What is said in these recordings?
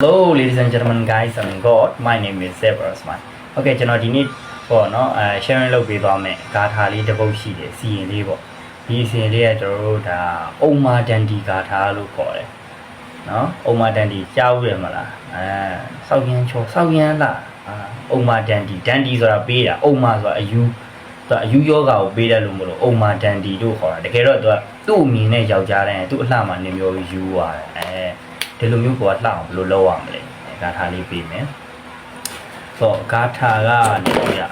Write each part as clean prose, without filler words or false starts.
Hello ladies and gentlemen guys and God my name is Zebra Osman. Okay ကျွန်တော်ဒီနေ့ပေါ့နော်sharing လုပ်ပေးသွားမယ်ဂါထာလေးတစ်ပုဒ်ရှိတယ်စီရင်လေးပေါ့ဒီစီရင်လေးကကျွန်တော်တို့ဒါအုံမာတန်တီဂါထာလို့ခေါ်တယ်နော်အုံမာတန်တီကြားဦးရမလားစောက်ရန်ချောစောက်ရန်လားအုံမာတန်တီဆိုတာပေးတာအုံမာဆိုတာအယူယောဂါကိုပေးတယ်လို့မလို့အုံမာတန်တီလို့ခေါ်တာတကယ်တော့သူ့အမြင်နဲ့ယောက်ျားတိုင်းသူ့အလှမှာနေမျိုးယူရတယ်ဒီလိုမျိုးကိုလှအောင်ဘယ်လိုလုပ်ရမလဲဂါထာလေးပြီးမယ်ဆိုဂါထာကနေရ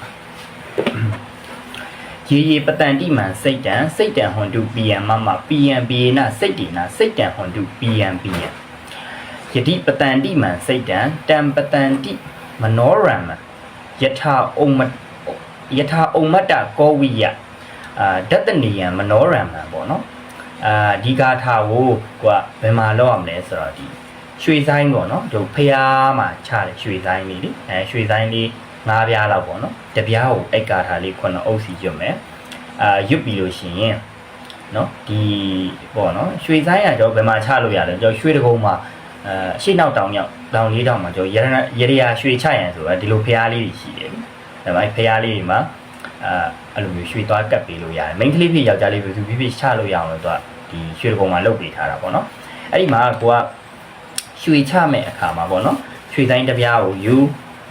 ရေပတန်တိမှန်စိတ်တန်ဟွန်တုပီယံမပီယံပီယနာစိတ်တီနာစိတ်တန်ဟွန်တုပီယံယတိပတန်တိမှန်စိတ်တံပတန်တိမနောရမယထာအုံမတ္တကောဝိယဒတ္တနိယံမနောရမပေါ့နော်ဒီဂါထာကိုဘယ်မှာလောက်ရမလဲဆိုတော့ဒီရွှေဆိုင်ပေါ့နော်တို့ဖျားမှာချတယ်ရွှေဆိုင်လေးလေရွှေဆိုင်လေး9ပြားလောက်ပေါ့နော်တပြားကိုအိတ်ဂါထာလေး9အုပ်စီရွတ်မယ်ရွတ်ပြီးလို့ရှိရင်နော်ဒီပေါ့နော်ရွှေဆိုင်ကကျွန်တော်ဘယ်မှာချလို့ရလဲကျွန်တော်ရွှေတကုန်းမှာရှေ့နောက်တောင်မြောက်တောင်လေးတောင်မှာကျွန်တော်ရရရွှေချရန်ဆိုတာဒီလိုဖျားလေးတွေရှိတယ်ဒါပေမဲ့ဖျားလေးတွေမှာအဲ့လိုမျိုးရွှေသွားကပ်ပေးလို့ရတယ်မိန်းကလေးဖြစ်ယောက်ျားလေးဖြစ်သူဖြစ်ချလို့ရအောင်လို့ဒီရွှေတကုန်းမှာလုပ်ပေးထားတာပေါ့နော်အဲ့ဒီမှာကိုကရွှေချမဲ့အခါမှာပေါ့နော်ရွှေတိုင်းတစ်ပြားကိုယူ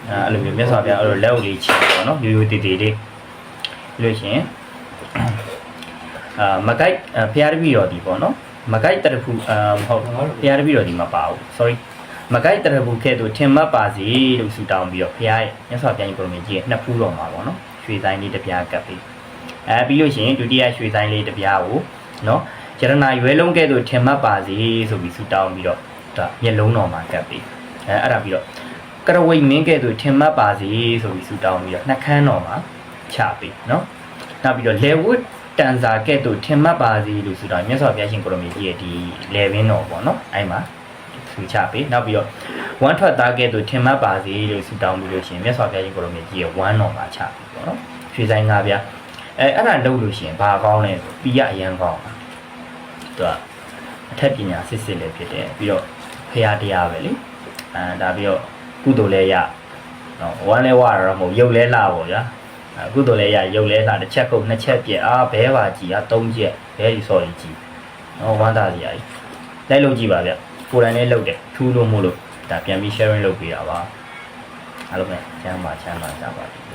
အဲ့လိုမျိုးမြတ်စွာဘုရားအဲ့လိုလက်အုပ်လေးချပေါ့နော်ရိုးတေလေးလို့ရှိရင်မကိုက်ဖျားတပည့်တော်ဒီပေါ့နော်မကိုက်တရဖူမဟုတ်ဖျားတပည့်တော်ဒီမပါဘူး sorry မကိုက်တရဖူကဲ့သို့ထင်မှတ်ပါစေလို့ဆုတောင်းပြီးတော့ဖျားရဲ့မြတ်စွာဘုရားကိုမြင်ကြည့်နှစ်ဖူးတော်မှာပေါ့နော်ရွှေတိုင်းလေးတစ်ပြားကပ်ပြီးပြီးလို့ရှိရင်ဒုတိယရွှေတိုင်းလေးတစ်ပြားကိုနော်ယရနာရွယ်လုံးကဲ့သို့ထင်မှတ်ပါစေဆိုပြီးဆုတောင်းပြီးတော့မျက်လုံးတော်မှာကပ်ပြီးအဲ့ဒါပြီးတော့ကရဝိမင်းကဲ့သို့ထင်မှတ်ပါစေဆိုပြီးဆုတောင်းပြီးတော့နှက်ခမ်းတော်မှာချပြီးနော်နောက်ပြီးတော့လေဝတ်တန်စာကဲ့သို့ထင်မှတ်ပါစေလို့ဆုတောင်းမြတ်စွာဘုရားရှင်ကိုရမကြီးရဲ့ဒီလေဝင်းတော်ပေါ့နော်အဲ့မှာဆုချပြီးနောက်ပြီးတော့ဝမ်းထွက်သားကဲ့သို့ထင်မှတ်ပါစေလို့ဆုတောင်းပြီးလို့ရှိရင်မြတ်စွာဘုရားရှင်ကိုရမကြီးရဲ့ဝမ်းတော်မှာချပြီးပေါ့နော်ရွှေဆိုင်၅ပြားအဲ့ဒါလုပ်လို့ရှိရင်ဘာကောင်းလဲဆိုပြီးရအရန်ကောင်းသူကအထက်ပညာစစ်စစ်လည်းဖြစ်တယ်ပြီးတော့ဖရာတရားပဲလေဒါပြီးတော့ကုသိုလ်လည်းရနော်ဝမ်းလဲဝရတော့မဟုတ်ရုပ်လဲလာပေါ့ဗျာကုသိုလ်လည်းရရုပ်လဲလာတစ်ချက်ကုန်နှစ်ချက်ပြက်ဘဲပါကြည်သုံးချက်ဘဲဒီစော်ကြီးကြည်နော်ဝမ်းသာစရာကြီးလိုက်လုပ်ကြည့်ပါဗျကိုယ်တိုင်လည်းလုပ်တယ်ထူးလို့မို့လို့ဒါပြန်ပြီး sharing လုပ်ပေးတာပါအားလုံးပဲချမ်းသာကြပါစေ